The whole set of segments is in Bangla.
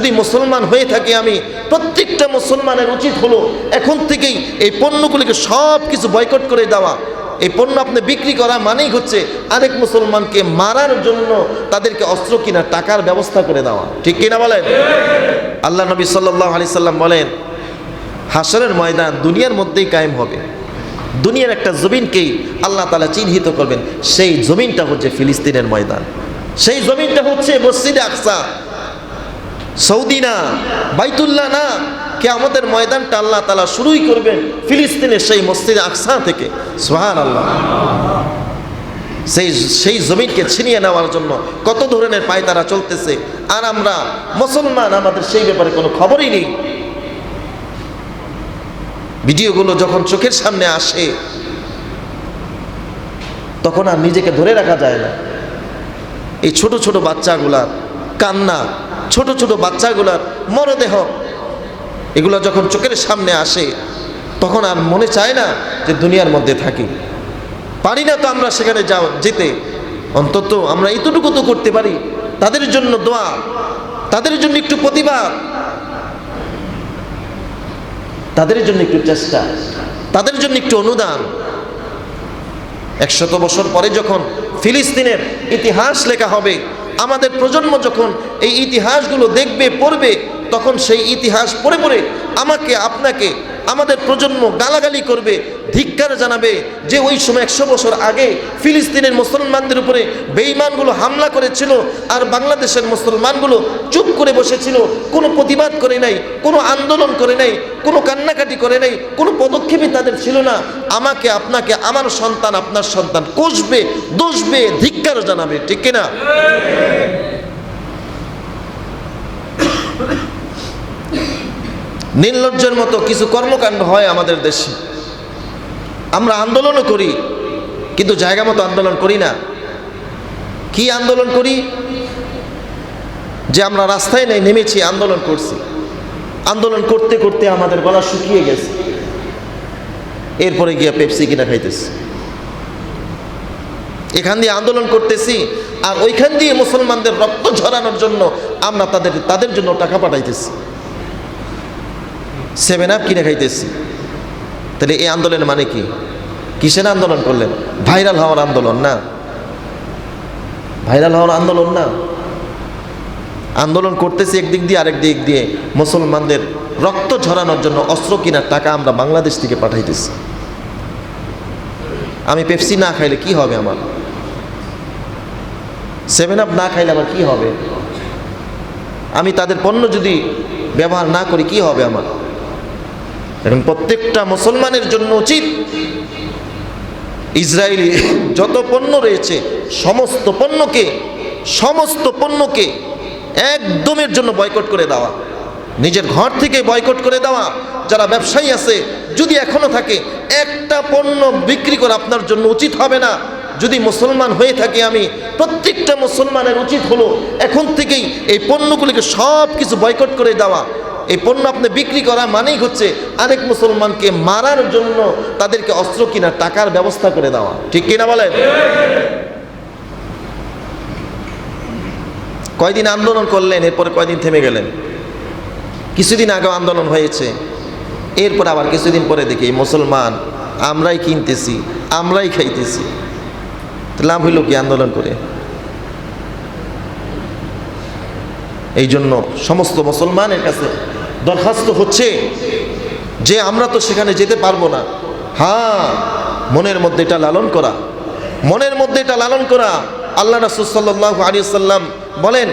যদি মুসলমান হয়ে থাকি আমি, প্রত্যেকটা মুসলমানের উচিত হলো এখন থেকেই এই পণ্যগুলিকে সব কিছু বয়কট করে দেওয়া। এই পণ্য আপনি বিক্রি করা মানেই হচ্ছে আরেক মুসলমানকে মারার জন্য তাদেরকে অস্ত্র কিনা টাকার ব্যবস্থা করে দেওয়া, ঠিক কিনা বলেন? আল্লাহ নবী সাল্লাল্লাহু আলাইহি সাল্লাম বলেন, হাসরের ময়দান দুনিয়ার মধ্যেই কায়েম হবে। দুনিয়ার একটা জমিনকেই আল্লাহ তাআলা চিহ্নিত করবেন, সেই জমিনটা হচ্ছে ফিলিস্তিনের ময়দান, সেই জমিনটা হচ্ছে মসজিদে আকসা, সৌদি না, বাইতুল্লাহ না। কিয়ামতের ময়দানটা আল্লাহ তাআলা শুরুই করবেন ফিলিস্তিনের সেই মসজিদে আকসা থেকে। সুবহানাল্লাহ। সেই জমিনকে ছিনিয়ে নেওয়ার জন্য কত ধরনের পায়তারা চলতেছে, আর আমরা মুসলমান, আমাদের সেই ব্যাপারে কোনো খবরই নেই। ভিডিওগুলো যখন চোখের সামনে আসে তখন আর নিজেকে ধরে রাখা যায় না। এই ছোট ছোট বাচ্চাগুলার কান্না, ছোট ছোট বাচ্চাগুলার মরদেহ, এগুলো যখন চোখের সামনে আসে তখন আর মনে চায় না যে দুনিয়ার মধ্যে থাকি। পারি না তো আমরা সেখানে যেতে, অন্তত আমরা এতটুকু তো করতে পারি, তাদের জন্য দোয়া, তাদের জন্য একটু প্রতিবাদ, তাদের জন্য একটু চেষ্টা, তাদের জন্য একটু অনুদান। 100 বছর পরে যখন ফিলিস্তিনের ইতিহাস লেখা হবে, আমাদের প্রজন্ম যখন এই ইতিহাসগুলো দেখবে, পড়বে, তখন সেই ইতিহাস পড়ে পড়ে আমাকে, আপনাকে, আমাদের প্রজন্ম গালাগালি করবে, ধিক্কার জানাবে যে ওই সময় 100 বছর আগে ফিলিস্তিনের মুসলমানদের উপরে বেঈমানগুলো হামলা করেছিল, আর বাংলাদেশের মুসলমানগুলো চুপ করে বসেছিল, কোনো প্রতিবাদ করে নাই, কোনো আন্দোলন করে নাই, কোনো কান্নাকাটি করে নাই, কোনো পদক্ষেপই তাদের ছিল না। আমাকে, আপনাকে, আমার সন্তান, আপনার সন্তান কষবে, দোষবে, ধিক্কার জানাবে, ঠিক কিনা? নির্লজ্জের মতো কিছু কর্মকাণ্ড হয় আমাদের দেশে। আমরা আন্দোলনও করি, কিন্তু জায়গা মতো আন্দোলন করি না। কি আন্দোলন করি? যে আমরা রাস্তায় নেমেছি, আন্দোলন করছি, আন্দোলন করতে করতে আমাদের গলা শুকিয়ে গেছে, এরপরে গিয়ে পেপসি কিনা খাইতেছি। এখান দিয়ে আন্দোলন করতেছি, আর ওইখান দিয়ে মুসলমানদের রক্ত ঝরানোর জন্য আমরা তাদের জন্য টাকা পাঠাইতেছি, 7 আপ কিনে খাইতেছি। তাহলে এই আন্দোলনের মানে কি? কিসের আন্দোলন করলেন? ভাইরাল হওয়ার আন্দোলন না, ভাইরাল হওয়ার আন্দোলন না। আন্দোলন করতেছি একদিক দিয়ে, আরেক দিক দিয়ে মুসলমানদের রক্ত ঝরানোর জন্য অস্ত্র কেনার টাকা আমরা বাংলাদেশ থেকে পাঠাইতেছি। আমি পেপসি না খাইলে কি হবে আমার? 7 আপ না খাইলে আমার কি হবে? আমি তাদের পণ্য যদি ব্যবহার না করি কি হবে আমার? এখন প্রত্যেকটা মুসলমানের জন্য উচিত ইসরায়েলি যত পণ্য রয়েছে সমস্ত পণ্যকে একদমের জন্য বয়কট করে দেওয়া, নিজের ঘর থেকে বয়কট করে দেওয়া। যারা ব্যবসায়ী আছে, যদি এখনো থাকে, একটা পণ্য বিক্রি করা আপনার জন্য উচিত হবে না। যদি মুসলমান হয়ে থাকি আমি, প্রত্যেকটা মুসলমানের উচিত হলো এখন থেকেই এই পণ্যগুলিকে সব কিছু বয়কট করে দেওয়া। এই পণ্য আপনি বিক্রি করা মানেই হচ্ছে আরেক মুসলমানকে মারার জন্য তাদেরকে অস্ত্র কিনা টাকার ব্যবস্থা করে দেওয়া, ঠিক কিনা বলেন? কয়দিন আন্দোলন করলেন, এরপরে কয়দিন থেমে গেলেন। কিছুদিন আগে আন্দোলন হয়েছে, এরপর আবার কিছুদিন পরে দেখি মুসলমান আমরাই কিনতেছি, আমরাই খাইতেছি। লাভ হইল কি আন্দোলন করে? এই জন্য সমস্ত মুসলমানের কাছে দরখাস্ত হচ্ছে যে আমরা তো সেখানে যেতে পারবো না, হ্যাঁ মনের মধ্যে এটা লালন করা, মনের মধ্যে এটা লালন করা। আল্লাহ রাসূল সাল্লাল্লাহু আলাইহি ওয়াসাল্লাম বলেন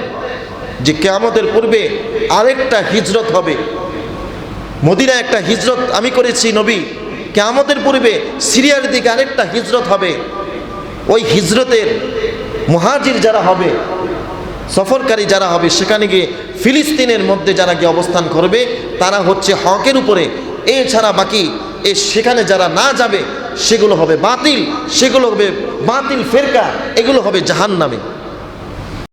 যে কিয়ামতের পূর্বে আরেকটা হিজরত হবে। মদিনা একটা হিজরত আমি করেছি নবী, কিয়ামতের পূর্বে সিরিয়ার দিকে আরেকটা হিজরত হবে। ওই হিজরতের মুহাজির যারা হবে, সফরকারী যারা হবে, সেখানে গিয়ে ফিলিস্তিনের মধ্যে যারা গিয়ে অবস্থান করবে তারা হচ্ছে হকের উপরে, এছাড়া বাকি সেখানে যারা না যাবে সেগুলো হবে বাতিল, সেগুলো হবে বাতিল ফেরকা, এগুলো হবে জাহান্নামে।